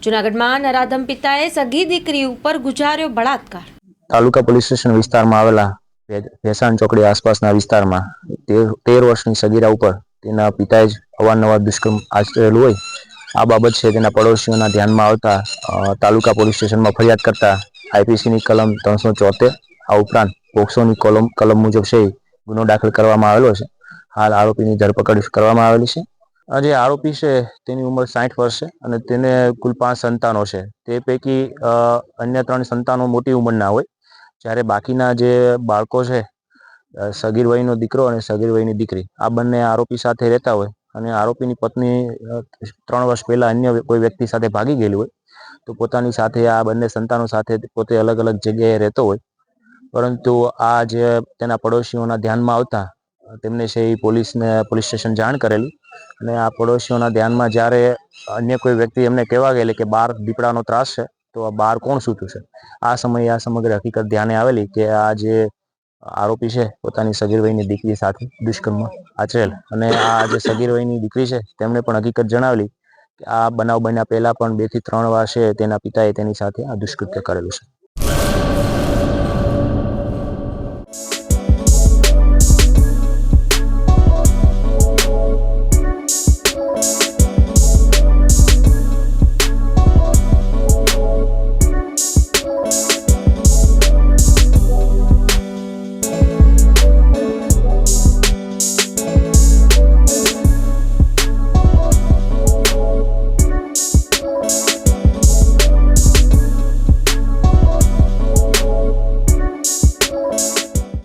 જૂનાગઢમાં નરાધમ પિતાએ સગી દીકરી ઉપર ગુજાર્યો બળાત્કાર। તાલુકા પોલીસ સ્ટેશન વિસ્તારમાં આવેલા ભેસાણ ચોકડી આસપાસના વિસ્તારમાં 13 વર્ષની સગીરા ઉપર તેના પિતાએ જ અવારનવાર દુષ્કર્મ આચરેલું હોય આ બાબત છે તેના પડોશીઓના ધ્યાનમાં આવતા તાલુકા પોલીસ સ્ટેશનમાં ફરિયાદ કરતા આઈપીસીની કલમ 374 આ ઉપરાંત પોક્સોની કલમ મુજબ છે ગુનો દાખલ કરવામાં આવેલો છે। હાલ આરોપીની ધરપકડ કરવામાં આવેલી છે। જે આરોપી છે તેની ઉંમર 60 વર્ષ છે અને તેને કુલ 5 સંતાનો છે। તે પૈકી અન્ય 3 સંતાનો મોટી ઉંમરના હોય, જ્યારે બાકીના જે બાળકો છે સગીર વયનો દીકરો અને સગીર વયની દીકરી આ બંને આરોપી સાથે રહેતા હોય અને આરોપીની પત્ની 3 વર્ષ પહેલા અન્ય કોઈ વ્યક્તિ સાથે ભાગી ગયેલી હોય તો પોતાની સાથે આ બંને સંતાનો સાથે પોતે અલગ અલગ જગ્યાએ રહેતો હોય, પરંતુ આ જે તેના પડોશીઓના ધ્યાનમાં આવતા તેમને છે એ પોલીસ સ્ટેશન જાણ કરેલી અને આ પડોશીઓના ધ્યાનમાં જ્યારે અન્ય કોઈ વ્યક્તિ એમને કહેવા ગયેલી કે બહાર દીપડાનો ત્રાસ છે તો આ બહાર કોણ સૂતું છે, આ સમયે આ સમગ્ર હકીકત ધ્યાને આવેલી કે આ જે આરોપી છે પોતાની સગીર વયની દીકરી સાથે દુષ્કર્મ આચરેલ અને આ જે સગીર વયની દીકરી છે તેમણે પણ હકીકત જણાવેલી કે આ બનાવ બન્યા પહેલા પણ 2 થી 3 વાર છે તેના પિતાએ તેની સાથે આ દુષ્કૃત્ય કરેલું છે।